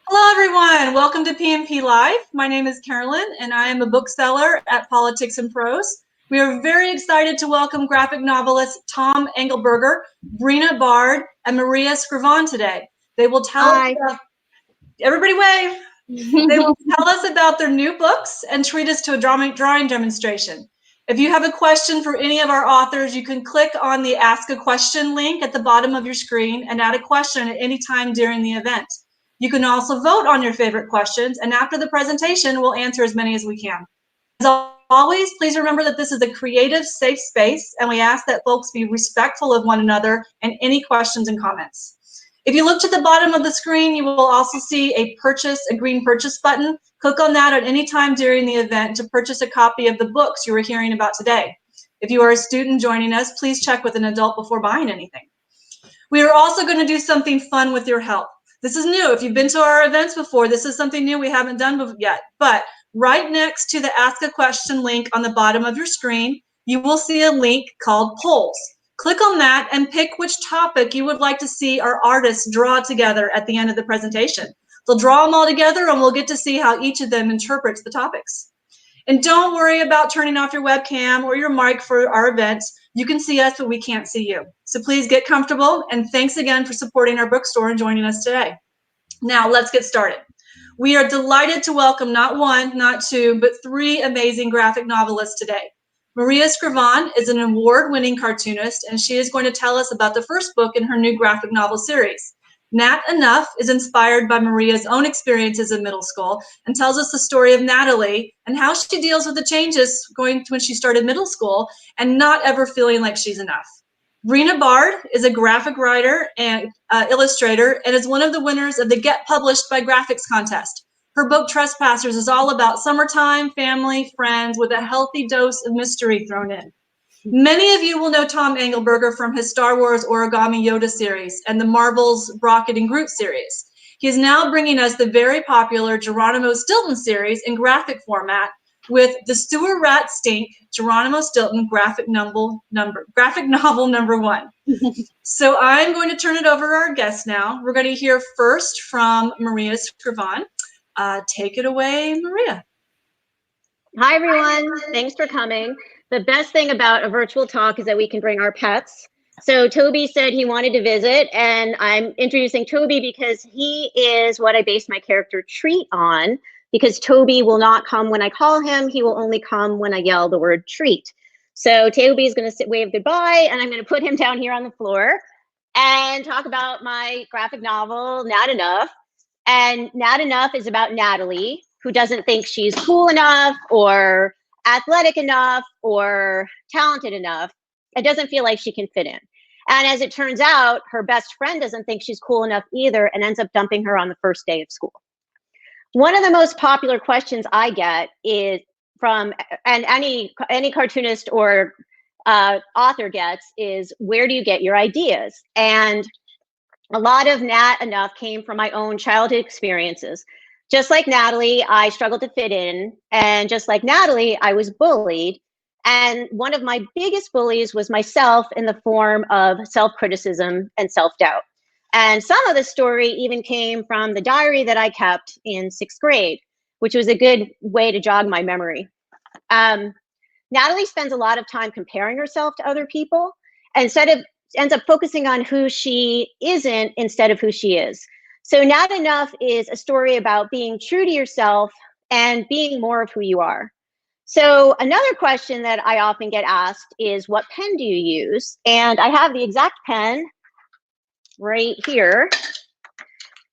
Hello, everyone. Welcome to PNP Live. My name is Carolyn, and I am a bookseller at Politics and Prose. We are very excited to welcome graphic novelists Tom Angleberger, Breena Bard, and Maria Scrivan today. They will tell us about, everybody wave. They will tell us about their new books and treat us to a drawing demonstration. If you have a question for any of our authors, you can click on the Ask a Question link at the bottom of your screen and add a question at any time during the event. You can also vote on your favorite questions, and after the presentation, we'll answer as many as we can. As always, please remember that this is a creative, safe space, and we ask that folks be respectful of one another and any questions and comments. If you look to the bottom of the screen, you will also see a green purchase button. Click on that at any time during the event to purchase a copy of the books you are hearing about today. If you are a student joining us, please check with an adult before buying anything. We are also going to do something fun with your help. This is new. If you've been to our events before, this is something new we haven't done yet. But right next to the Ask a Question link on the bottom of your screen, you will see a link called Polls. Click on that and pick which topic you would like to see our artists draw together at the end of the presentation. They'll draw them all together and we'll get to see how each of them interprets the topics. And don't worry about turning off your webcam or your mic for our events. You can see us, but we can't see you. So please get comfortable, and thanks again for supporting our bookstore and joining us today. Now let's get started. We are delighted to welcome not one, not two, but three amazing graphic novelists today. Maria Scrivan is an award-winning cartoonist, and she is going to tell us about the first book in her new graphic novel series. Nat Enough is inspired by Maria's own experiences in middle school and tells us the story of Natalie and how she deals with the changes going when she started middle school and not ever feeling like she's enough. Breena Bard is a graphic writer and illustrator and is one of the winners of the Get Published by Graphix contest. Her book, Trespassers, is all about summertime, family, friends, with a healthy dose of mystery thrown in. Many of you will know Tom Angleberger from his Star Wars Origami Yoda series and the Marvel's Rocket and Groot series. He is now bringing us the very popular Geronimo Stilton series in graphic format with The Sewer Rat Stink, Geronimo Stilton graphic novel number 1. So I'm going to turn it over to our guests now. We're going to hear first from Maria Scrivan. Take it away, Maria. Hi, everyone. Thanks for coming. The best thing about a virtual talk is that we can bring our pets. So Toby said he wanted to visit, and I'm introducing Toby because he is what I base my character Treat on, because Toby will not come when I call him. He will only come when I yell the word treat. So Toby is going to wave goodbye, and I'm going to put him down here on the floor and talk about my graphic novel, Nat Enough. And Nat Enough is about Natalie, who doesn't think she's cool enough or athletic enough or talented enough. It doesn't feel like she can fit in. And as it turns out, her best friend doesn't think she's cool enough either and ends up dumping her on the first day of school. One of the most popular questions I get is from, and any cartoonist or author gets, is where do you get your ideas? And a lot of Nat Enough came from my own childhood experiences. Just like Natalie, I struggled to fit in. And just like Natalie, I was bullied. And one of my biggest bullies was myself in the form of self-criticism and self-doubt. And some of the story even came from the diary that I kept in 6th grade, which was a good way to jog my memory. Natalie spends a lot of time comparing herself to other people, and ends up focusing on who she isn't instead of who she is. So Nat Enough is a story about being true to yourself and being more of who you are. So another question that I often get asked is, what pen do you use? And I have the exact pen right here.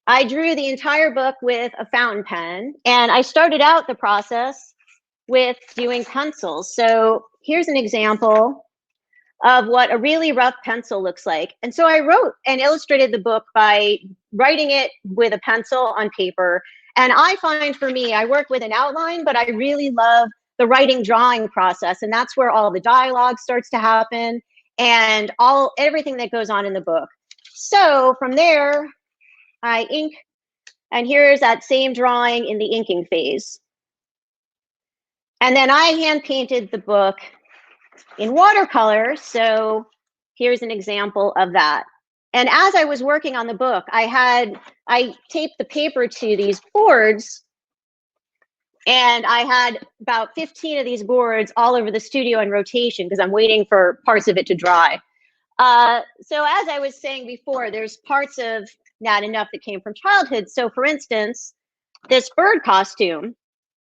I drew the entire book with a fountain pen, and I started out the process with doing pencils. So here's an example of what a really rough pencil looks like. And so I wrote and illustrated the book by writing it with a pencil on paper. And I find for me, I work with an outline, but I really love the writing drawing process. And that's where all the dialogue starts to happen and everything that goes on in the book. So from there, I ink, and here's that same drawing in the inking phase. And then I hand painted the book in watercolor. So here's an example of that. And as I was working on the book, I taped the paper to these boards, and I had about 15 of these boards all over the studio in rotation because I'm waiting for parts of it to dry. So as I was saying before, there's parts of Nat Enough that came from childhood. So for instance, this bird costume,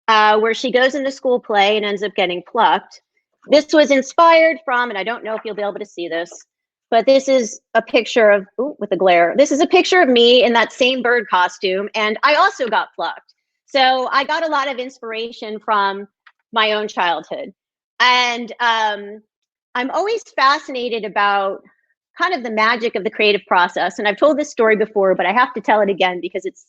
where she goes in the school play and ends up getting plucked. This was inspired from, and I don't know if you'll be able to see this, but this is a picture of, ooh, with the glare. This is a picture of me in that same bird costume, and I also got plucked. So I got a lot of inspiration from my own childhood. And I'm always fascinated about kind of the magic of the creative process. And I've told this story before, but I have to tell it again because it's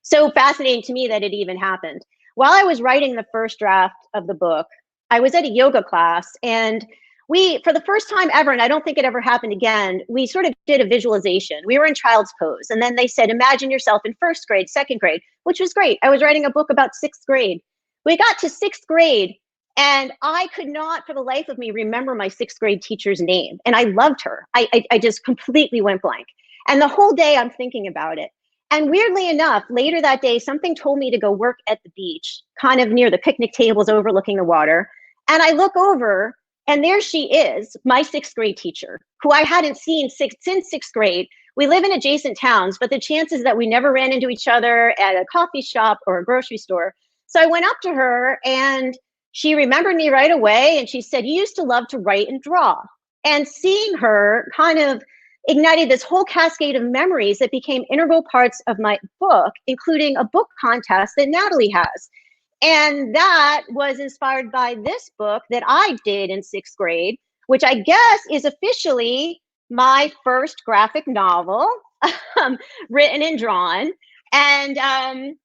so fascinating to me that it even happened. While I was writing the first draft of the book, I was at a yoga class, and we, for the first time ever, and I don't think it ever happened again, we sort of did a visualization. We were in child's pose, and then they said, imagine yourself in first grade, second grade, which was great. I was writing a book about sixth grade. We got to sixth grade, and I could not, for the life of me, remember my sixth grade teacher's name. And I loved her. I just completely went blank. And the whole day I'm thinking about it. And weirdly enough, later that day, something told me to go work at the beach, kind of near the picnic tables overlooking the water. And I look over, and there she is, my sixth grade teacher, who I hadn't seen since sixth grade. We live in adjacent towns, but the chances that we never ran into each other at a coffee shop or a grocery store. So I went up to her, and she remembered me right away. And she said, you used to love to write and draw. And seeing her kind of ignited this whole cascade of memories that became integral parts of my book, including a book contest that Natalie has. And that was inspired by this book that I did in sixth grade, which I guess is officially my first graphic novel, written and drawn. And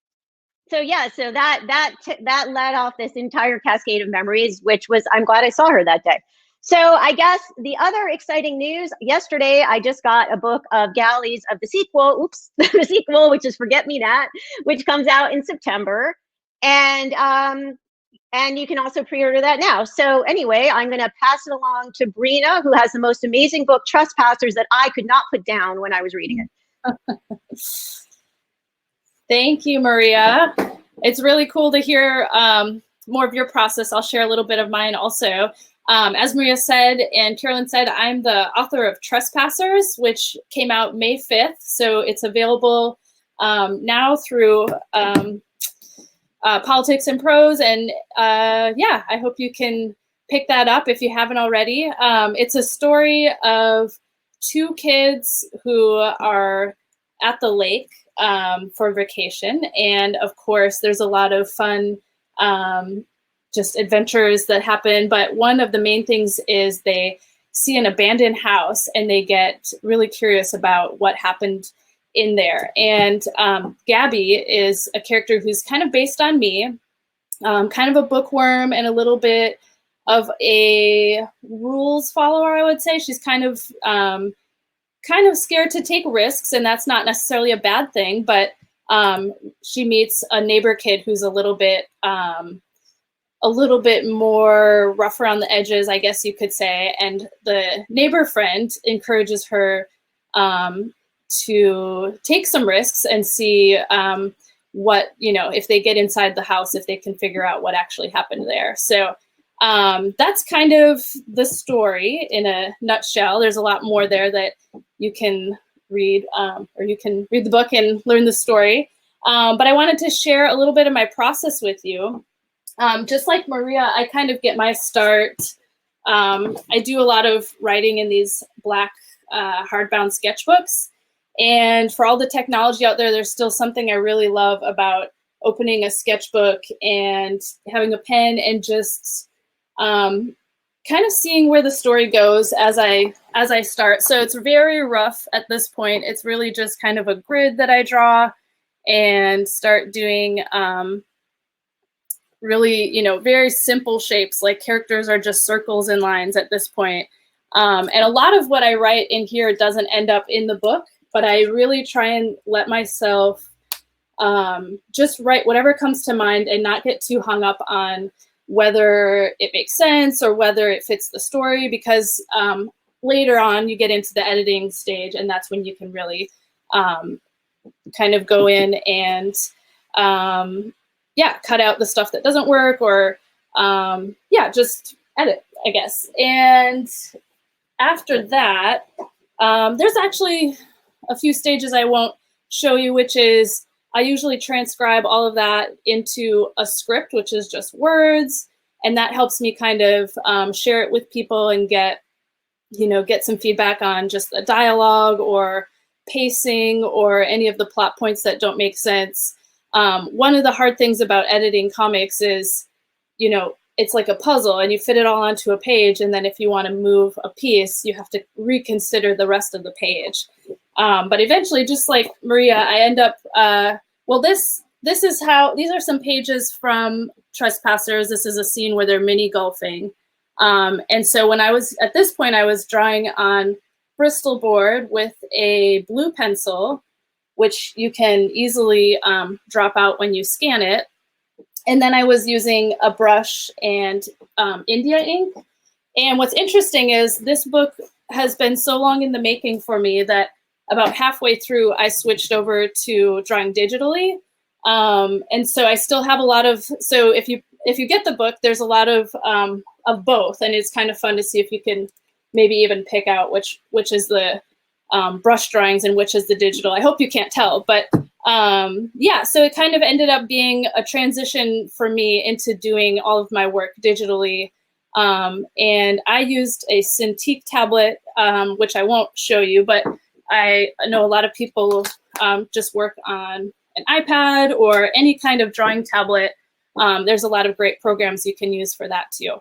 so yeah, so that led off this entire cascade of memories, which was, I'm glad I saw her that day. So I guess the other exciting news, yesterday I just got a book of galleys of the sequel, the sequel, which is Forget Me Nat, which comes out in September. And you can also pre-order that now. So anyway, I'm gonna pass it along to Breena, who has the most amazing book, Trespassers, that I could not put down when I was reading it. Thank you, Maria. It's really cool to hear more of your process. I'll share a little bit of mine also. As Maria said, and Carolyn said, I'm the author of Trespassers, which came out May 5th. So it's available now through Politics and Prose. And yeah, I hope you can pick that up if you haven't already. It's a story of two kids who are at the lake for vacation. And of course, there's a lot of fun just adventures that happen. But one of the main things is they see an abandoned house and they get really curious about what happened in there. And Gabby is a character who's kind of based on me, kind of a bookworm and a little bit of a rules follower, I would say. She's kind of scared to take risks, and that's not necessarily a bad thing, but she meets a neighbor kid who's a little bit more rough around the edges, I guess you could say. And the neighbor friend encourages her to take some risks and see what, if they get inside the house, if they can figure out what actually happened there. So that's kind of the story in a nutshell. There's a lot more there that you can read, or you can read the book and learn the story. But I wanted to share a little bit of my process with you. Just like Maria, I kind of get my start. I do a lot of writing in these black hardbound sketchbooks. And for all the technology out there, there's still something I really love about opening a sketchbook and having a pen and just kind of seeing where the story goes as I start. So it's very rough at this point. It's really just kind of a grid that I draw and start doing really, very simple shapes. Like characters are just circles and lines at this point. And a lot of what I write in here doesn't end up in the book, but I really try and let myself just write whatever comes to mind and not get too hung up on whether it makes sense or whether it fits the story, because later on you get into the editing stage, and that's when you can really kind of go in and cut out the stuff that doesn't work, or just edit, I guess. And after that, there's actually a few stages I won't show you, which is I usually transcribe all of that into a script, which is just words, and that helps me kind of share it with people and get some feedback on just the dialogue or pacing or any of the plot points that don't make sense. One of the hard things about editing comics is, it's like a puzzle and you fit it all onto a page, and then if you want to move a piece, you have to reconsider the rest of the page. But eventually, just like Maria, I end up, these are some pages from Trespassers. This is a scene where they're mini golfing. And so when I was, at this point, I was drawing on Bristol board with a blue pencil, which you can easily drop out when you scan it. And then I was using a brush and India ink. And what's interesting is this book has been so long in the making for me that about halfway through, I switched over to drawing digitally. And so I still have a lot of, so if you get the book, there's a lot of both. And it's kind of fun to see if you can maybe even pick out which is the brush drawings and which is the digital. I hope you can't tell, but so it kind of ended up being a transition for me into doing all of my work digitally. And I used a Cintiq tablet, which I won't show you, but I know a lot of people just work on an iPad or any kind of drawing tablet. There's a lot of great programs you can use for that too.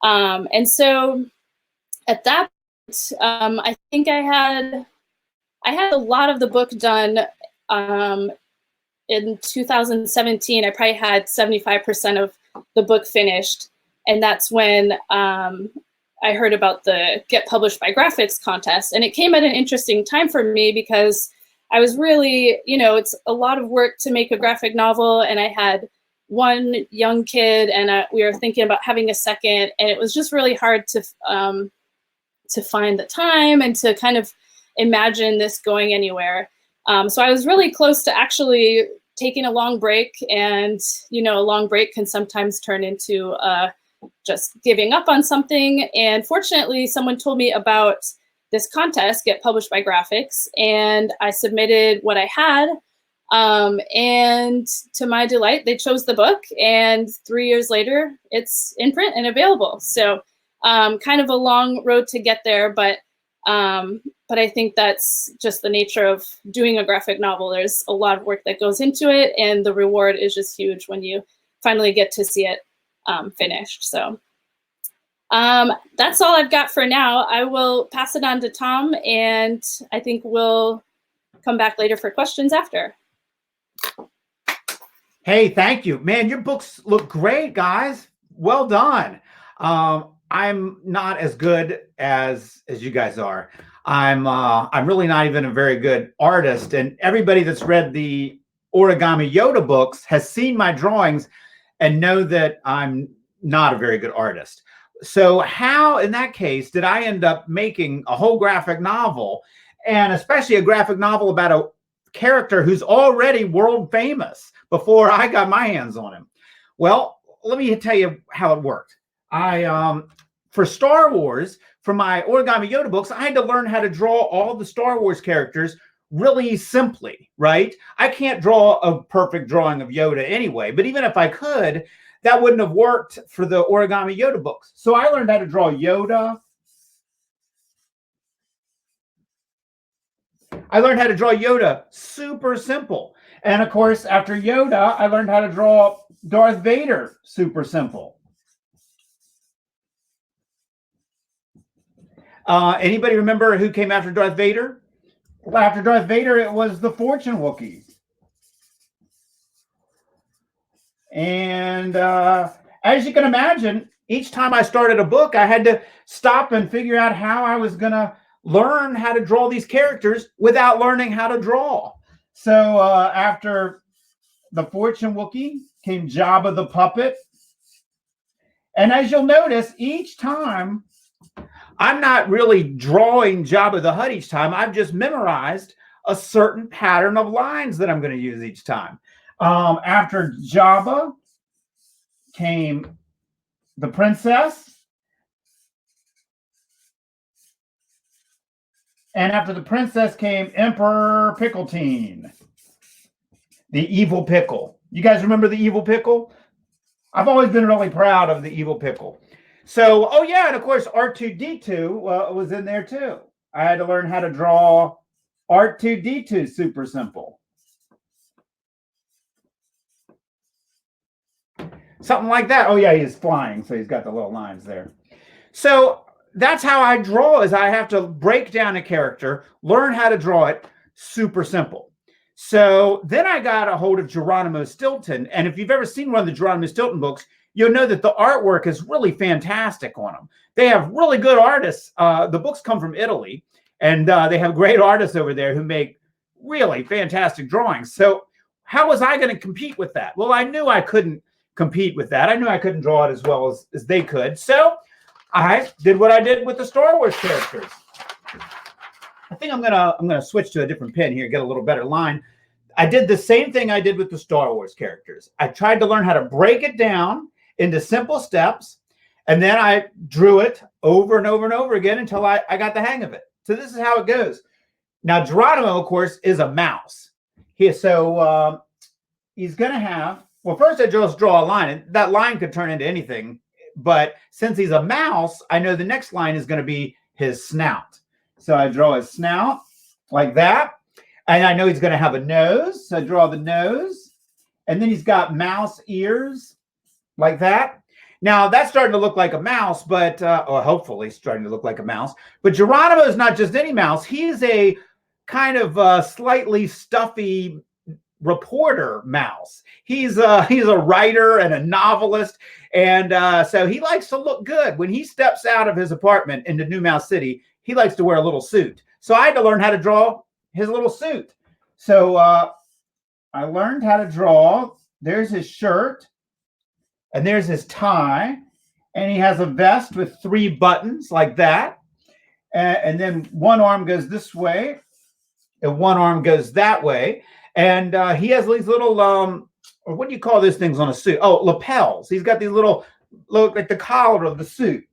And so at that point, I think I had a lot of the book done in 2017. I probably had 75% of the book finished. And that's when I heard about the Get Published by Graphix contest. And it came at an interesting time for me because I was really, it's a lot of work to make a graphic novel. And I had one young kid and we were thinking about having a second. And it was just really hard to find the time and to kind of imagine this going anywhere. So I was really close to actually taking a long break, and a long break can sometimes turn into just giving up on something. And fortunately, someone told me about this contest, Get Published by Graphix, and I submitted what I had. And to my delight, they chose the book, and 3 years later, it's in print and available. So kind of a long road to get there, but I think that's just the nature of doing a graphic novel. There's a lot of work that goes into it, and the reward is just huge when you finally get to see it finished. So that's all I've got for now. I will pass it on to Tom, and I think we'll come back later for questions after. Hey, thank you. Man, your books look great, guys. Well done. I'm not as good as you guys are. I'm really not even a very good artist, and everybody that's read the Origami Yoda books has seen my drawings and know that I'm not a very good artist. So how, in that case, did I end up making a whole graphic novel, and especially a graphic novel about a character who's already world famous before I got my hands on him? Well, let me tell you how it worked. For Star Wars, for my Origami Yoda books, I had to learn how to draw all the Star Wars characters really simply, right? I can't draw a perfect drawing of Yoda anyway, but even if I could, that wouldn't have worked for the Origami Yoda books. So I learned how to draw Yoda. I learned how to draw Yoda super simple. And of course, after Yoda, I learned how to draw Darth Vader super simple. Anybody remember who came after Darth Vader? Well, after Darth Vader, it was the Fortune Wookiee. And as you can imagine, each time I started a book, I had to stop and figure out how I was going to learn how to draw these characters without learning how to draw. So after the Fortune Wookiee came Jabba the Puppet. And as you'll notice, each time I'm not really drawing Jabba the Hutt each time. I've just memorized a certain pattern of lines that I'm going to use each time. After Jabba came the princess. And after the princess came Emperor Pickletine, the Evil Pickle. You guys remember the Evil Pickle? I've always been really proud of the Evil Pickle. So, oh yeah, and of course R2-D2 was in there too. I had to learn how to draw R2-D2 super simple. Something like that. Oh yeah, he's flying, so he's got the little lines there. So that's how I draw, is I have to break down a character, learn how to draw it super simple. So then I got a hold of Geronimo Stilton. And if you've ever seen one of the Geronimo Stilton books, you'll know that the artwork is really fantastic on them. They have really good artists. The books come from Italy, and they have great artists over there who make really fantastic drawings. So how was I going to compete with that? Well, I knew I couldn't compete with that. I knew I couldn't draw it as well as they could. So I did what I did with the Star Wars characters. I think I'm gonna switch to a different pen here, get a little better line. I did the same thing I did with the Star Wars characters. I tried to learn how to break it down into simple steps, and then I drew it over and over and over again until I got the hang of it. So this is how it goes. Now Geronimo, of course, is a mouse. He's gonna have, well, first I just draw a line, and that line could turn into anything. But since he's a mouse, I know the next line is going to be his snout. So I draw his snout like that. And I know he's going to have a nose. So I draw the nose. And then he's got mouse ears like that. Now that's starting to look like a mouse, but or hopefully starting to look like a mouse. But Geronimo is not just any mouse. He's a kind of slightly stuffy reporter mouse. He's a writer and a novelist, and so he likes to look good. When he steps out of his apartment into New Mouse City, he likes to wear a little suit. So I had to learn how to draw his little suit. So I learned how to draw. There's his shirt, and there's his tie, and he has a vest with 3 buttons like that, and then one arm goes this way and one arm goes that way. And he has these little, or what do you call those things on a suit? Oh, lapels. He's got these little, look like the collar of the suit.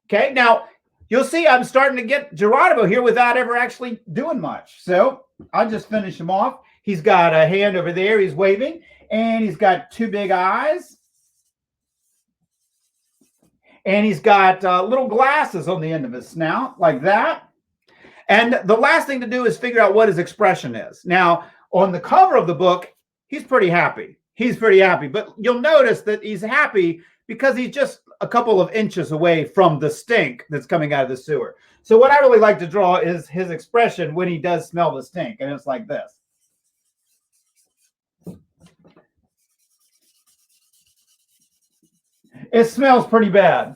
Okay, now you'll see I'm starting to get Geronimo here without ever actually doing much. So I'll just finish him off. He's got a hand over there. He's waving, and he's got 2 big eyes. And he's got little glasses on the end of his snout like that. And the last thing to do is figure out what his expression is. Now, on the cover of the book, he's pretty happy. He's pretty happy. But you'll notice that he's happy because he's just a couple of inches away from the stink that's coming out of the sewer. So what I really like to draw is his expression when he does smell the stink. And it's like this. It smells pretty bad.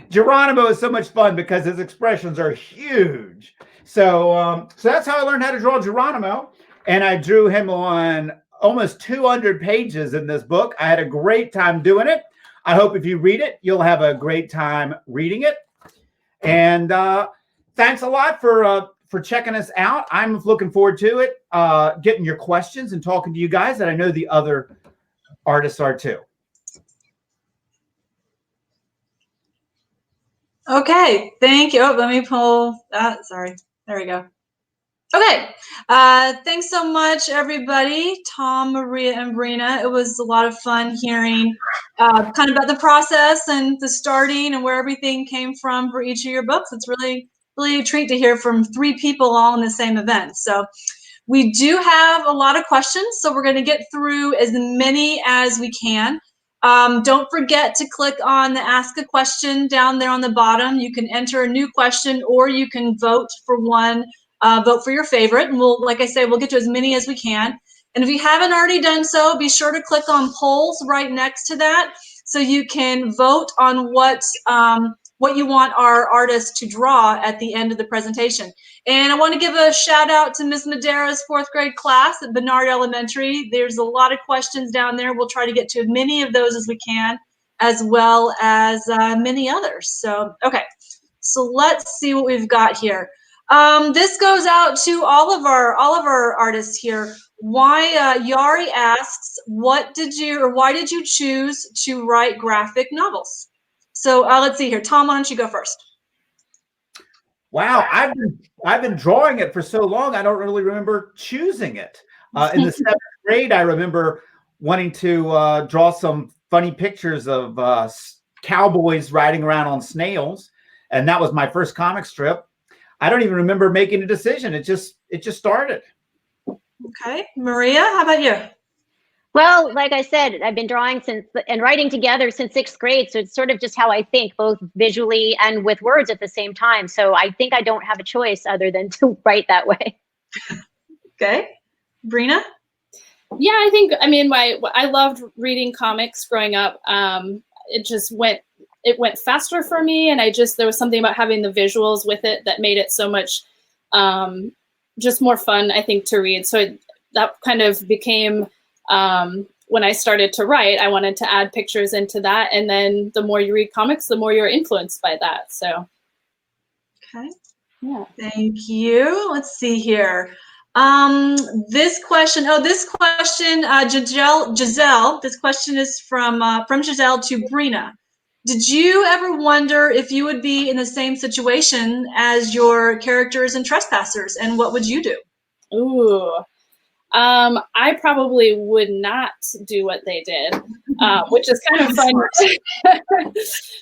Geronimo is so much fun because his expressions are huge. So that's how I learned how to draw Geronimo. And I drew him on almost 200 pages in this book. I had a great time doing it. I hope if you read it, you'll have a great time reading it. And thanks a lot for checking us out. I'm looking forward to it, getting your questions and talking to you guys. And I know the other artists are too. Okay, thank you. Oh, let me pull that. Sorry. There we go. Okay. Thanks so much, everybody. Tom, Maria, and Breena. It was a lot of fun hearing kind of about the process and the starting and where everything came from for each of your books. It's really, really a treat to hear from 3 people all in the same event. So we do have a lot of questions, so we're going to get through as many as we can. Don't forget to click on the Ask a Question down there on the bottom. You can enter a new question, or you can vote for one, vote for your favorite. And we'll, like I say, we'll get to as many as we can. And if you haven't already done so, be sure to click on polls right next to that so you can vote on what you want our artists to draw at the end of the presentation. And I want to give a shout out to Ms. Madera's 4th grade class at Bernard Elementary. There's a lot of questions down there. We'll try to get to as many of those as we can. as well as many others. So, okay, so let's see what we've got here. This goes out to all of our artists here. Why Yari asks, why did you choose to write graphic novels? So let's see here. Tom, why don't you go first? Wow, I've been drawing it for so long, I don't really remember choosing it. In the 7th grade, I remember wanting to draw some funny pictures of cowboys riding around on snails, and that was my first comic strip. I don't even remember making a decision. It just started. Okay, Maria, how about you? Well, like I said, I've been drawing and writing together since 6th grade. So it's sort of just how I think, both visually and with words at the same time. So I think I don't have a choice other than to write that way. Okay, Breena? Yeah, I mean, I loved reading comics growing up. It went faster for me, and there was something about having the visuals with it that made it so much just more fun, I think, to read. So that kind of became, when I started to write, I wanted to add pictures into that. And then the more you read comics, the more you're influenced by that. So. Okay. Yeah. Thank you. Let's see here. This question, Giselle, this question is from Giselle to Breena. Did you ever wonder if you would be in the same situation as your characters in Trespassers, and what would you do? Ooh. I probably would not do what they did, which is kind of fun.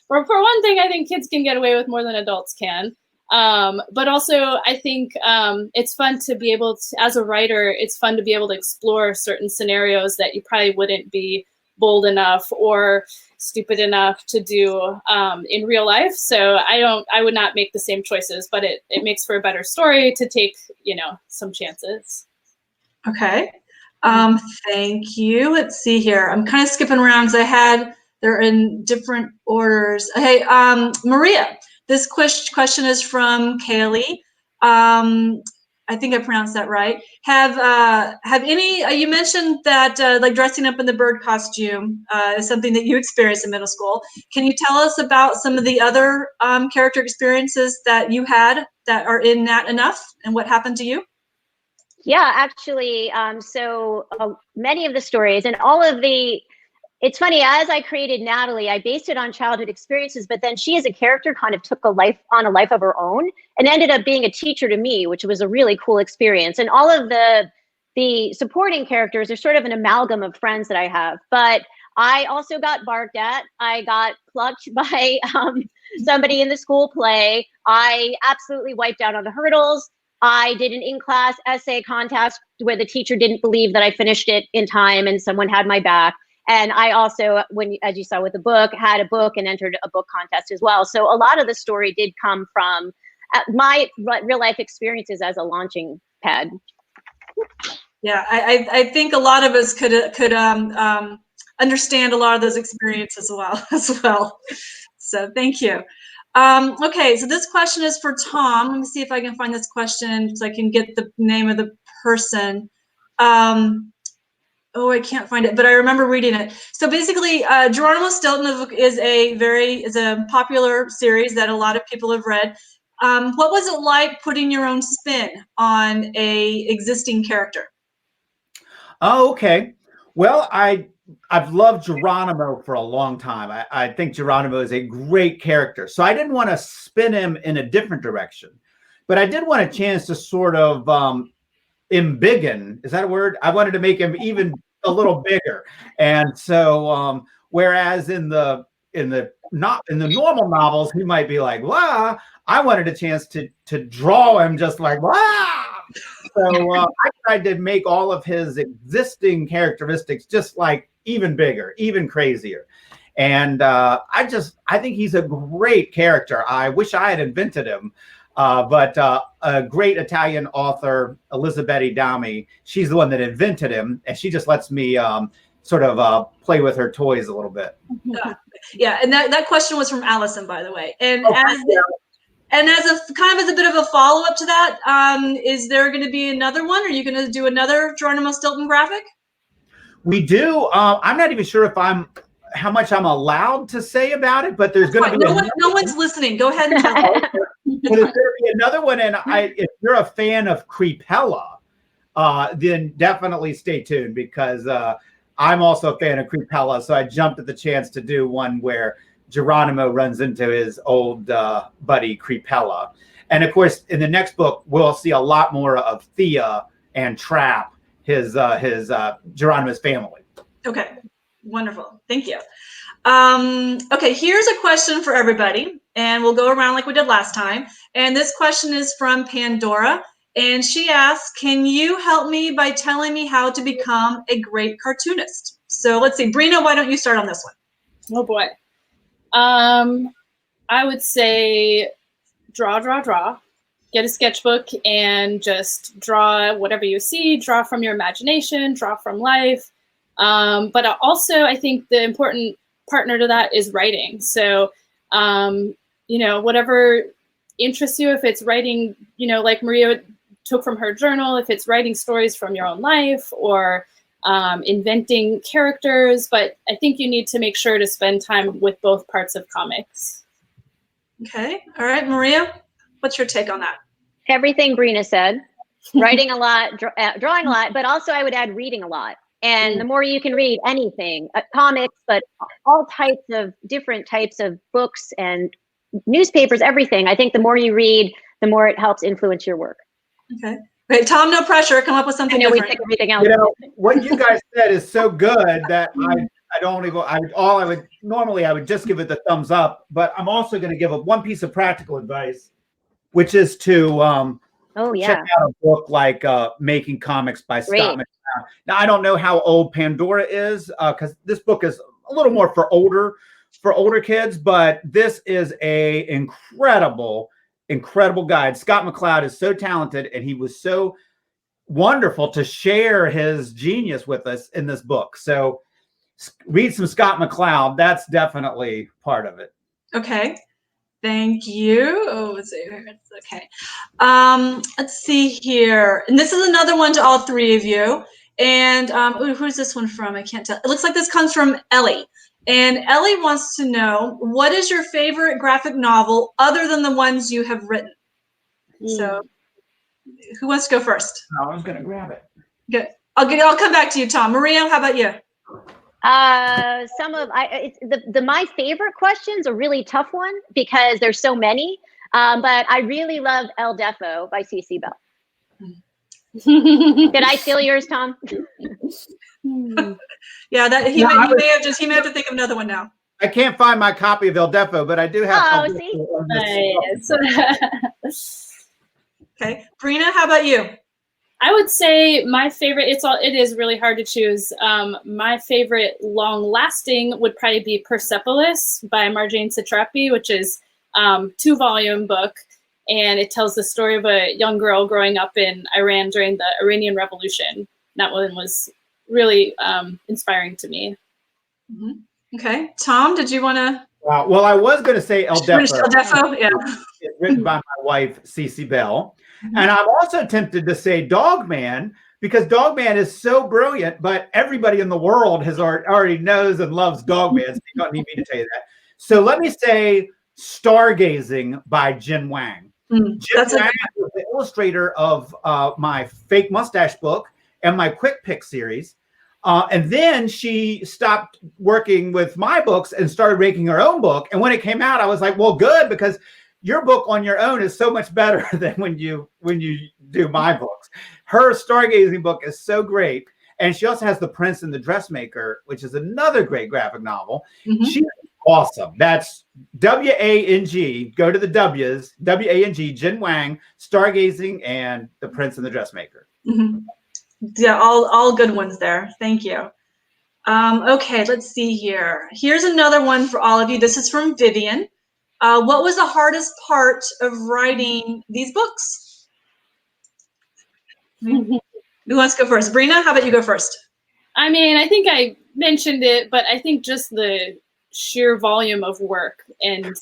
For one thing, I think kids can get away with more than adults can. But also, I think it's fun to be able to, as a writer, it's fun to be able to explore certain scenarios that you probably wouldn't be bold enough or stupid enough to do in real life. So I would not make the same choices, but it makes for a better story to take, some chances. Okay. Thank you. Let's see here. I'm kind of skipping around because they're in different orders. Hey, Maria, this question is from Kaylee. I think I pronounced that right. Have any, you mentioned that like dressing up in the bird costume is something that you experienced in middle school. Can you tell us about some of the other character experiences that you had that are in Nat Enough and what happened to you? Yeah, actually, so many of the stories and all of it's funny, as I created Natalie, I based it on childhood experiences, but then she as a character kind of took a life of her own and ended up being a teacher to me, which was a really cool experience. And all of the supporting characters are sort of an amalgam of friends that I have. But I also got barked at. I got plucked by somebody in the school play. I absolutely wiped out on the hurdles. I did an in-class essay contest where the teacher didn't believe that I finished it in time and someone had my back. And I also, as you saw with the book, had a book and entered a book contest as well. So a lot of the story did come from my real life experiences as a launching pad. Yeah, I think a lot of us could understand a lot of those experiences as well. So thank you. Okay, so this question is for Tom. Let me see if I can find this question so I can get the name of the person. Oh, I can't find it, but I remember reading it. So basically, Geronimo Stilton is a popular series that a lot of people have read. What was it like putting your own spin on a existing character? Oh, okay. Well, I've loved Geronimo for a long time. I think Geronimo is a great character. So I didn't want to spin him in a different direction, but I did want a chance to sort of embiggen. Is that a word? I wanted to make him even a little bigger. And so whereas in the normal novels, he might be like, wow, I wanted a chance to draw him just like, wow. So I tried to make all of his existing characteristics just like even bigger, even crazier. And I think he's a great character. I wish I had invented him. But a great Italian author, Elisabetta Dami, she's the one that invented him. And she just lets me sort of play with her toys a little bit. Yeah, and that question was from Allison, by the way. And as a kind of as a bit of a follow-up to that, is there going to be another one? Are you going to do another Geronimo Stilton graphic? We do. I'm not even sure if I'm how much I'm allowed to say about it, but there's going to be no one's listening. Go ahead and tell them. There's going to be another one, and if you're a fan of Creepella, then definitely stay tuned, because I'm also a fan of Creepella, so I jumped at the chance to do one where Geronimo runs into his old buddy Creepella. And of course, in the next book, we'll see a lot more of Thea and Trap, his Geronimo's family. Okay, wonderful. Thank you. Okay, here's a question for everybody, and we'll go around like we did last time. And this question is from Pandora, and she asks, can you help me by telling me how to become a great cartoonist? So let's see, Breena, why don't you start on this one? Oh boy. I would say draw. Get a sketchbook and just draw whatever you see. Draw from your imagination, draw from life. But also, I think the important partner to that is writing. So, whatever interests you, if it's writing, like Maria took from her journal, if it's writing stories from your own life, or inventing characters. But I think you need to make sure to spend time with both parts of comics. Okay. All right, Maria, what's your take on that? Everything Breena said. Writing a lot, drawing a lot, but also I would add reading a lot. And the more you can read anything, comics, but all types of different types of books and newspapers, everything. I think the more you read, the more it helps influence your work. Okay. Great. Tom, no pressure. Come up with something I know different. we pick everything else. What you guys said is so good that I would just give it the thumbs up, but I'm also going to give one piece of practical advice, which is to check out a book like Making Comics by Scott McCloud. Now, I don't know how old Pandora is, because this book is a little more for older kids, but this is a incredible guide. Scott McCloud is so talented, and he was so wonderful to share his genius with us in this book. So read some Scott McCloud. That's definitely part of it. Okay. Thank you. Oh, let's see. Okay. Let's see here. And this is another one to all three of you. And who's this one from? I can't tell. It looks like this comes from Ellie. And Ellie wants to know, what is your favorite graphic novel other than the ones you have written? So who wants to go first? I was going to grab it. Good. I'll come back to you, Tom. Maria, how about you? My favorite question's a really tough one because there's so many. But I really love El Defo by C.C. Bell. Did I steal yours, Tom? Yeah, that he may have to think of another one now. I can't find my copy of El Defo, but I do have. Oh, see? Nice. Okay, Breena, how about you? I would say my favorite. It is really hard to choose. My favorite long-lasting would probably be Persepolis by Marjane Satrapi, which is 2-volume book, and it tells the story of a young girl growing up in Iran during the Iranian Revolution. That one was really inspiring to me. Mm-hmm. Okay, Tom, did you want to? Well, I was going to say El Defo. El Defo, yeah. It's written by my wife, C.C. Bell. Mm-hmm. And I'm also tempted to say Dogman, because Dogman is so brilliant, but everybody in the world has already knows and loves Dogman, so you don't need me to tell you that. So let me say Stargazing by Jin Wang. Jin Wang was the illustrator of my Fake Mustache book and my Quick Pick series. And then she stopped working with my books and started making her own book. And when it came out, I was like, well, good, because your book on your own is so much better than when you do my books. Her Stargazing book is so great. And she also has The Prince and the Dressmaker, which is another great graphic novel. Mm-hmm. She's awesome. That's W-A-N-G. Go to the W's. W-A-N-G, Jin Wang, Stargazing, and The Prince and the Dressmaker. Mm-hmm. Yeah, all good ones there. Thank you. Okay, let's see here. Here's another one for all of you. This is from Vivian. What was the hardest part of writing these books? Who wants to go first? Breena, how about you go first? I mean, I think I mentioned it, but I think just the sheer volume of work and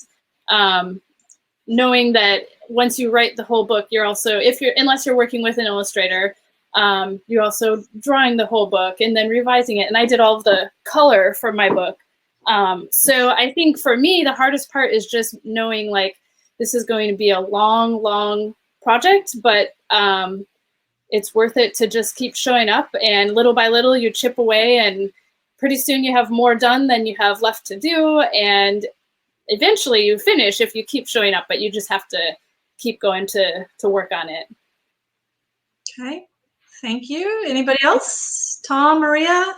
knowing that once you write the whole book, you're also, unless you're working with an illustrator, you're also drawing the whole book and then revising it. And I did all of the color for my book. So I think for me, the hardest part is just knowing like this is going to be a long, long project, but it's worth it to just keep showing up, and little by little you chip away, and pretty soon you have more done than you have left to do, and eventually you finish if you keep showing up, but you just have to keep going to work on it. Okay, thank you. Anybody else? Tom, Maria?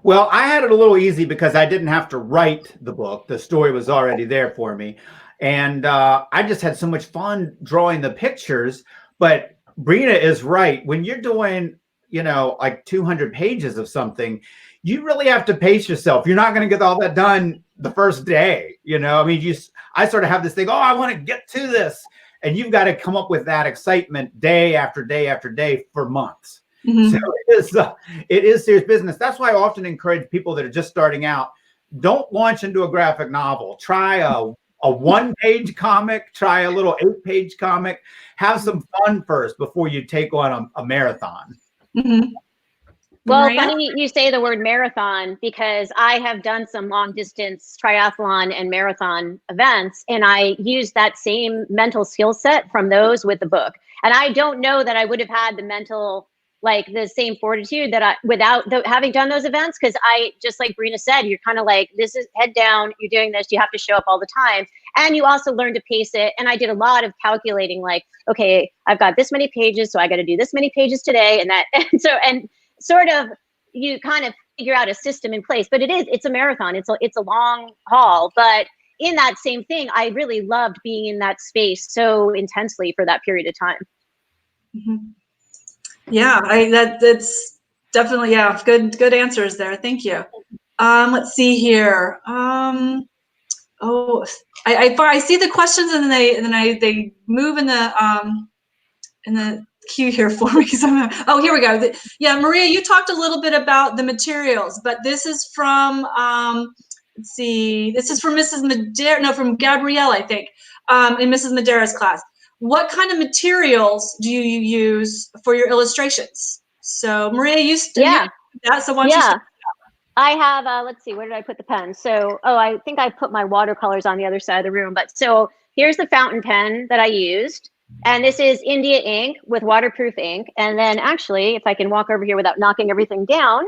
Well, I had it a little easy because I didn't have to write the book. The story was already there for me. And I just had so much fun drawing the pictures. But Breena is right. When you're doing, you know, like 200 pages of something, you really have to pace yourself. You're not going to get all that done the first day. You know, I mean, I sort of have this thing, oh, I want to get to this. And you've got to come up with that excitement day after day after day for months. So it is serious business. That's why I often encourage people that are just starting out, don't launch into a graphic novel. Try a one-page comic, try a little 8-page comic, have some fun first before you take on a marathon. Well, Maria? funny you say the word marathon, because I have done some long distance triathlon and marathon events, and I used that same mental skill set from those with the book. And I don't know that I would have had the mental, like the same fortitude that without having done those events, because I, just like Breena said, you're kind of like, this is head down, you're doing this, you have to show up all the time. And you also learn to pace it. And I did a lot of calculating, like, okay, I've got this many pages, so I got to do this many pages today. And that, and sort of, you kind of figure out a system in place. But it's a marathon. It's a long haul. But in that same thing, I really loved being in that space so intensely for that period of time. Yeah, that's definitely, yeah, good answers there. Thank you. Let's see here. Oh, I see the questions, and then they move in the queue here for me. Oh, here we go. Yeah, Maria, you talked a little bit about the materials, but this is from let's see, this is from Mrs. Madera, no, from Gabrielle, I think, in Mrs. Madera's class. What kind of materials do you use for your illustrations? So Maria, you that, so why don't you start? I have, let's see, where did I put the pen? So, I think I put my watercolors on the other side of the room. But so here's the fountain pen that I used. And this is India ink with waterproof ink. And then actually, if I can walk over here without knocking everything down,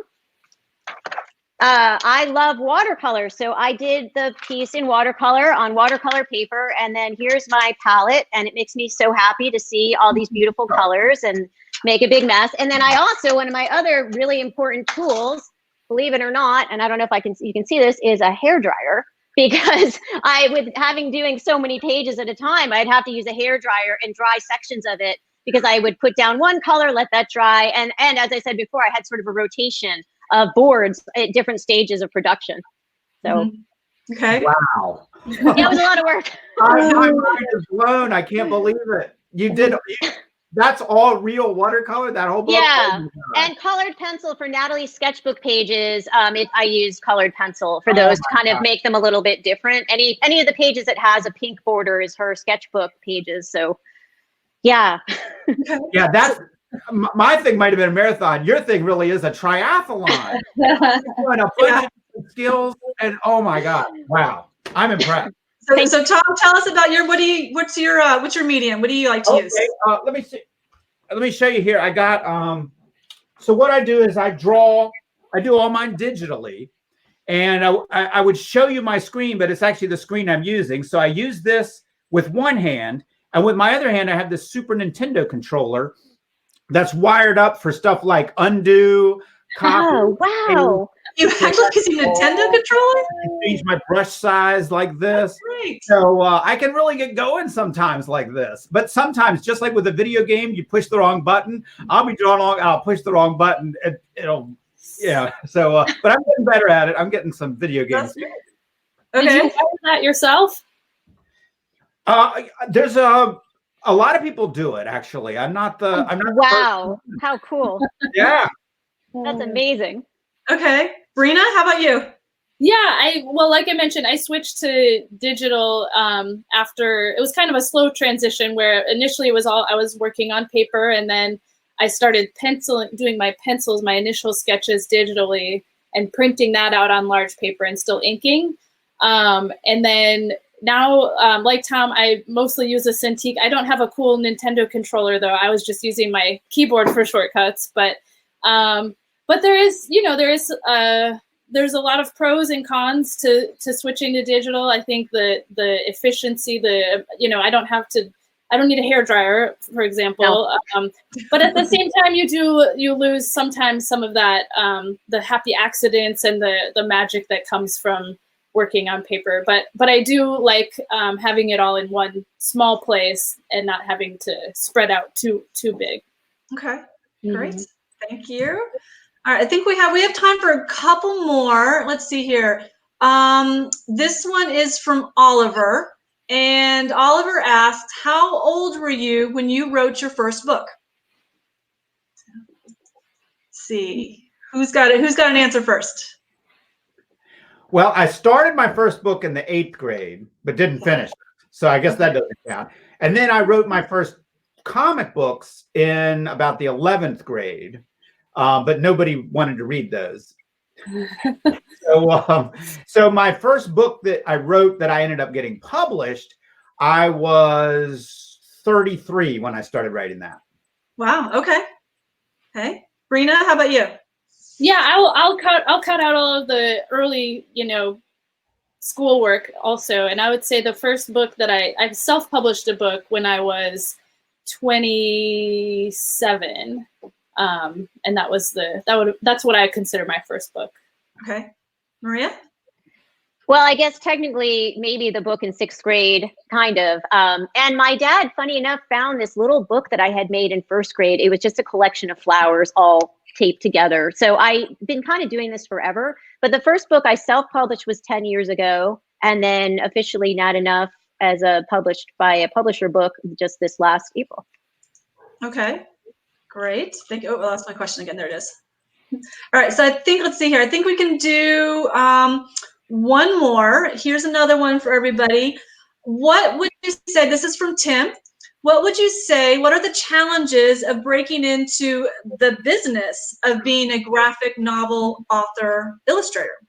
I love watercolor. So I did the piece in watercolor on watercolor paper. And then here's my palette. And it makes me so happy to see all these beautiful colors and make a big mess. And then I also, one of my other really important tools, believe it or not, and I don't know if you can see this, is a hairdryer. Because doing so many pages at a time, I'd have to use a hairdryer and dry sections of it, because I would put down one color, let that dry. And as I said before, I had sort of a rotation of boards at different stages of production. So, okay. Wow. Yeah, it was a lot of work. My mind is blown. I can't believe it. You did. That's all real watercolor, that whole book? Yeah, and colored pencil for Natalie's sketchbook pages. I use colored pencil for those to kind of make them a little bit different. Any of the pages that has a pink border is her sketchbook pages. So, yeah. Yeah, that's my thing. Might have been a marathon. Your thing really is a triathlon. A bunch of skills, and oh my God, wow, I'm impressed. So Tom, tell us about what's your medium? What do you like to use? Let me see. Let me show you here. I got so what I do is I do all mine digitally, and I would show you my screen, but it's actually the screen I'm using. So I use this with one hand, and with my other hand I have this Super Nintendo controller that's wired up for stuff like undo, copy. Oh, wow. You actually using a Nintendo controller? I change my brush size like this. That's great. So I can really get going sometimes like this. But sometimes, just like with a video game, you push the wrong button. I'll be drawing along, I'll push the wrong button. It'll, yeah. So, but I'm getting better at it. I'm getting some video games. Okay. Did you learn that yourself? There's a lot of people do it, actually. I'm not. Wow. How cool. Yeah. That's amazing. Okay. Breena, how about you? Yeah, like I mentioned, I switched to digital after, it was kind of a slow transition where initially I was working on paper, and then I started doing my pencils, my initial sketches digitally. and printing that out on large paper and still inking. And then now, like Tom, I mostly use a Cintiq. I don't have a cool Nintendo controller though. I was just using my keyboard for shortcuts. But there is, there's a lot of pros and cons to switching to digital. I think the efficiency, I don't need a hairdryer, for example. No. But at the same time, you lose sometimes some of that, the happy accidents and the magic that comes from working on paper. But I do like having it all in one small place and not having to spread out too big. Okay, great. Thank you. All right, I think we have time for a couple more. Let's see here. This one is from Oliver. And Oliver asked, how old were you when you wrote your first book? Let's see, who's got an answer first? Well, I started my first book in the 8th grade, but didn't finish. So I guess that doesn't count. And then I wrote my first comic books in about the 11th grade, but nobody wanted to read those. So my first book that I wrote that I ended up getting published, I was 33 when I started writing that. Wow. Okay. Okay. Breena, how about you? Yeah, I'll cut out all of the early, schoolwork also. And I would say the first book that I self-published a book when I was 27. And that's what I consider my first book. Okay. Maria? Well, I guess technically maybe the book in 6th grade, kind of. And my dad, funny enough, found this little book that I had made in 1st grade. It was just a collection of flowers all taped together. So I've been kind of doing this forever. But the first book I self-published was 10 years ago. And then officially Nat Enough as published by a publisher book just this last April. Okay, great. Thank you. Oh, I lost my question again. There it is. All right, so let's see here. I think we can do one more. Here's another one for everybody. What would you say, this is from Tim, what would you say, what are the challenges of breaking into the business of being a graphic novel author illustrator?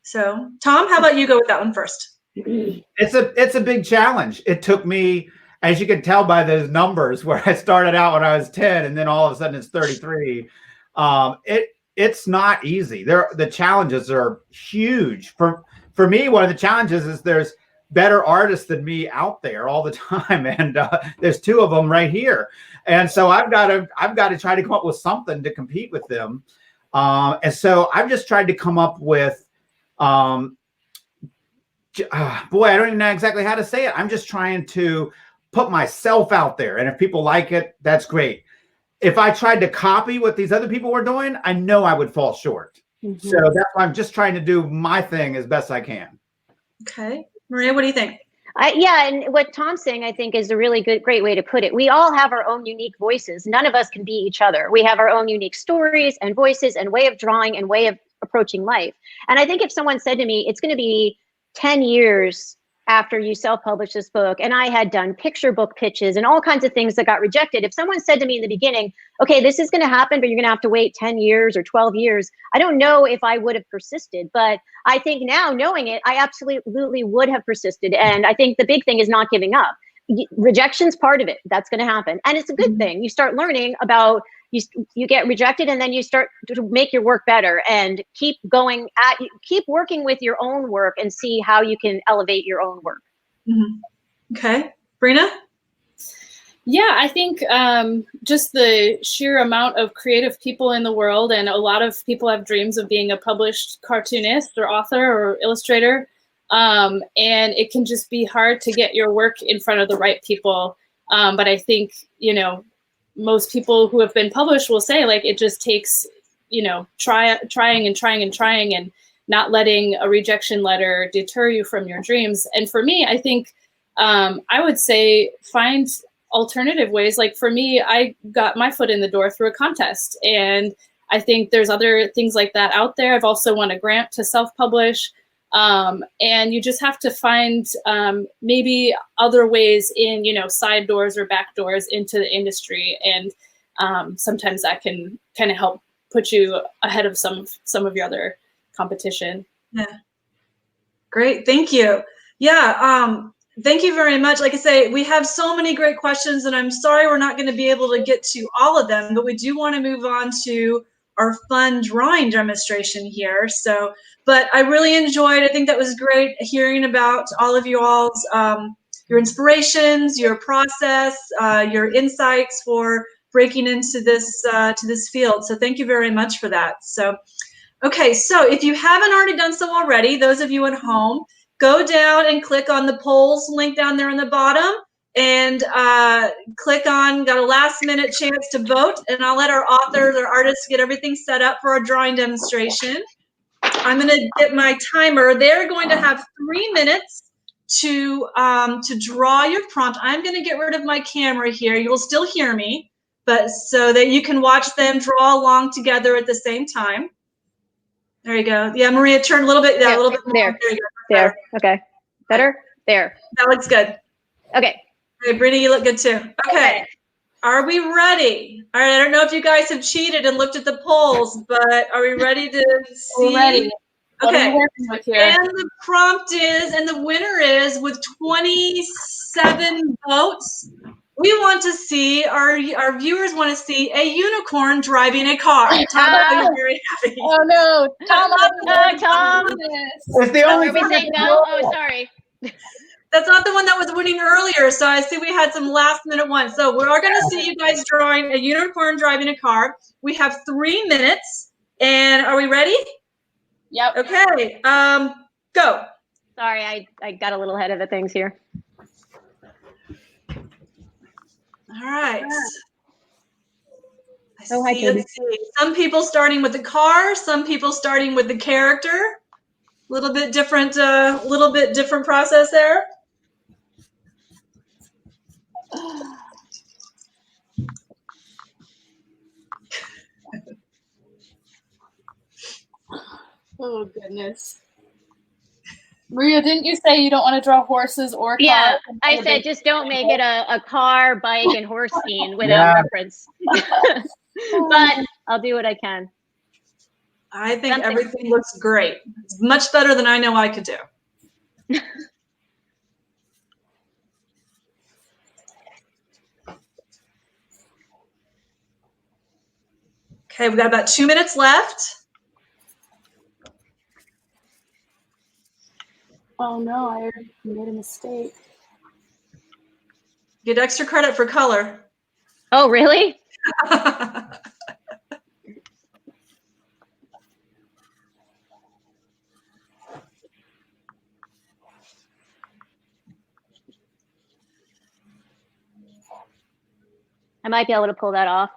So Tom, how about you go with that one first? It's a big challenge. It took me, as you can tell by those numbers, where I started out when I was 10 and then all of a sudden it's 33. It's not easy. The challenges are huge. For me, one of the challenges is there's better artists than me out there all the time, and there's 2 of them right here. And so I've got to try to come up with something to compete with them. And so I've just tried to come up with, boy, I don't even know exactly how to say it. I'm just trying to put myself out there, and if people like it, that's great. If I tried to copy what these other people were doing, I know I would fall short. Mm-hmm. So that's why I'm just trying to do my thing as best I can. Okay. Maria, what do you think? Yeah, and what Tom's saying, I think, is a really great way to put it. We all have our own unique voices. None of us can be each other. We have our own unique stories and voices and way of drawing and way of approaching life. And I think if someone said to me, it's going to be 10 years after you self-published this book, and I had done picture book pitches and all kinds of things that got rejected. If someone said to me in the beginning, okay, this is going to happen, but you're going to have to wait 10 years or 12 years, I don't know if I would have persisted. But I think now, knowing it, I absolutely would have persisted. And I think the big thing is not giving up. Rejection's part of it. That's going to happen. And it's a good thing. You start learning about, you get rejected, and then you start to make your work better and keep working with your own work and see how you can elevate your own work. Mm-hmm. Okay. Breena? Yeah, I think just the sheer amount of creative people in the world, and a lot of people have dreams of being a published cartoonist or author or illustrator. And it can just be hard to get your work in front of the right people. But I think, most people who have been published will say, like, it just takes, trying and not letting a rejection letter deter you from your dreams. And for me, I think I would say find alternative ways. Like for me, I got my foot in the door through a contest, and I think there's other things like that out there. I've also won a grant to self-publish. And you just have to find maybe other ways in, side doors or back doors into the industry. And sometimes that can kind of help put you ahead of some of your other competition. Yeah. Great. Thank you. Yeah. Thank you very much. Like I say, we have so many great questions, and I'm sorry we're not going to be able to get to all of them, but we do want to move on to our fun drawing demonstration here. So, but I really enjoyed, I think that was great hearing about all of you all's, your inspirations, your process, your insights for breaking into this, to this field. So thank you very much for that. So, okay, so if you haven't already done so already, those of you at home, go down and click on the polls link down there in the bottom, and click on, got a last minute chance to vote, and I'll let our authors or artists get everything set up for our drawing demonstration. I'm going to get my timer. They're going to have 3 minutes to draw your prompt. I'm going to get rid of my camera here. You'll still hear me, but so that you can watch them draw along together at the same time. There you go. Yeah, Maria, turn a little bit. Yeah, a little bit more. There. There you go. There. Okay. Better? There. That looks good. Okay. Okay, Breena, you look good too. Okay. Are we ready? All right, I don't know if you guys have cheated and looked at the polls, but are we ready to see? We're ready. What are Okay. we working with here? And the prompt is, and the winner is with 27 votes. We want to see, our viewers want to see a unicorn driving a car. Tom, I'm very happy. Oh no, Tom! Tom. It's the only Are we thing saying no? Oh, sorry. That's not the one that was winning earlier, so I see we had some last minute ones. So we're going to see you guys drawing a unicorn driving a car. We have 3 minutes, and are we ready? Yep. Okay, go. Sorry, I got a little ahead of the things here. All right. Oh, hi, Katie. Let's see. Some people starting with the car, some people starting with the character. A little bit different process there. Oh goodness. Maria, didn't you say you don't want to draw horses or cars? Yeah, I said just don't make it a car, bike, and horse scene without reference. But I'll do what I can. I think everything looks great. It's much better than I know I could do. Okay, we've got about 2 minutes left. Oh no, I already made a mistake. Get extra credit for color. Oh, really? I might be able to pull that off.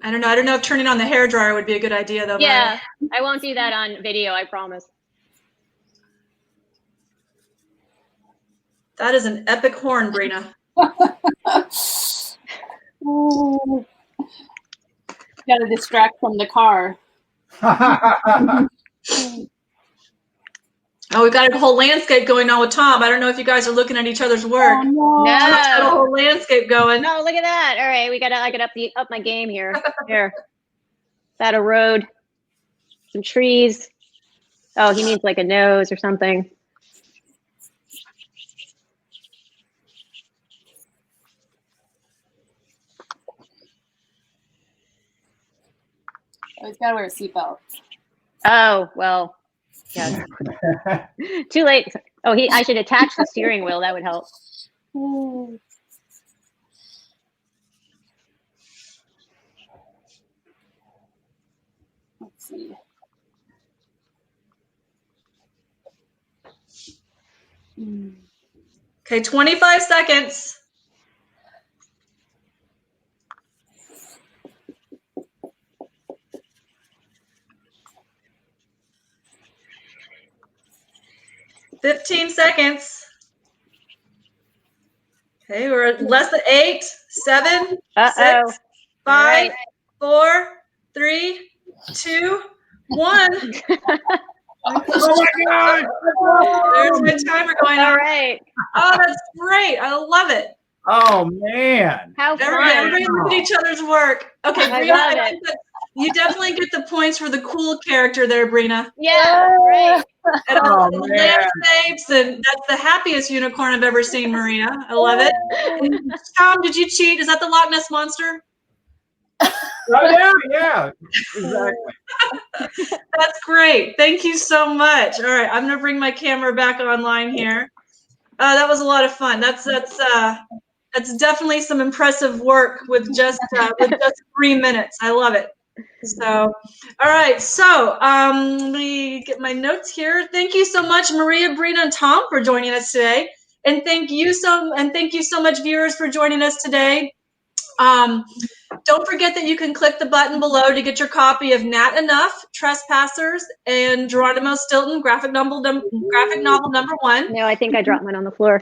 I don't know. I don't know if turning on the hairdryer would be a good idea, though. Yeah, I won't do that on video, I promise. That is an epic horn, Breena. Ooh. Gotta distract from the car. Oh, we've got a whole landscape going on with Tom. I don't know if you guys are looking at each other's work. Oh, no. Tom's got a whole landscape going. No, look at that. All right, I gotta up my game here. Here. That a road. Some trees. Oh, he needs like a nose or something. Oh, he's gotta wear a seatbelt. Oh, well. Yeah. Too late. Oh, I should attach the steering wheel. That would help. Ooh. Let's see. Okay, 25 seconds. $15 seconds. Okay, we're at less than 8, 7, 6, 5, right. 4, 3, 2, 1. Oh my God! There's my timer going on. All right. Oh, that's great. I love it. Oh man. How Everybody fun. look at each other's work. Okay, I Breena, love I it. think that you definitely get the points for the cool character there, Breena. Yeah, great. And Oh, the man. landscapes, and that's the happiest unicorn I've ever seen, Maria. I love it. And Tom, did you cheat? Is that the Loch Ness Monster? Oh yeah, exactly. That's great. Thank you so much. All right, I'm gonna bring my camera back online here. That was a lot of fun. That's definitely some impressive work with just 3 minutes. I love it. So, all right. So, let me get my notes here. Thank you so much, Maria, Breena, and Tom, for joining us today. And thank you so much, viewers, for joining us today. Don't forget that you can click the button below to get your copy of Nat Enough, Trespassers, and Geronimo Stilton, graphic novel number 1. No, I think I dropped mine on the floor.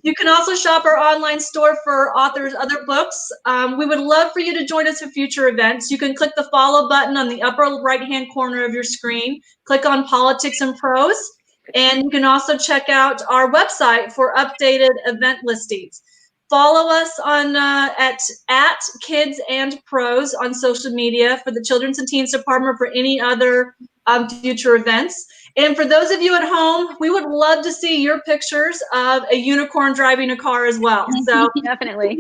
You can also shop our online store for authors' other books. We would love for you to join us for future events. You can click the follow button on the upper right-hand corner of your screen. Click on Politics and Prose. And you can also check out our website for updated event listings. Follow us on at Kids and Prose on social media for the Children's and Teens Department for any other future events. And for those of you at home, we would love to see your pictures of a unicorn driving a car as well. So Definitely.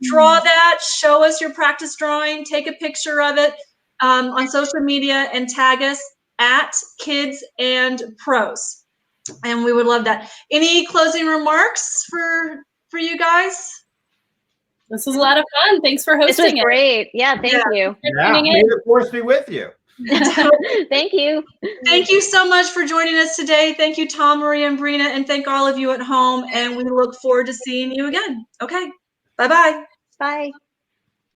draw that, show us your practice drawing, take a picture of it on social media and tag us at Kids and Prose. And we would love that. Any closing remarks for you guys? This was a lot of fun. Thanks for This was hosting it. great. Yeah, thank you. Yeah, may the force be with you. Thank you. Thank you so much for joining us today. Thank you, Tom, Maria, and Breena, and thank all of you at home. And we look forward to seeing you again. Okay, bye-bye. Bye.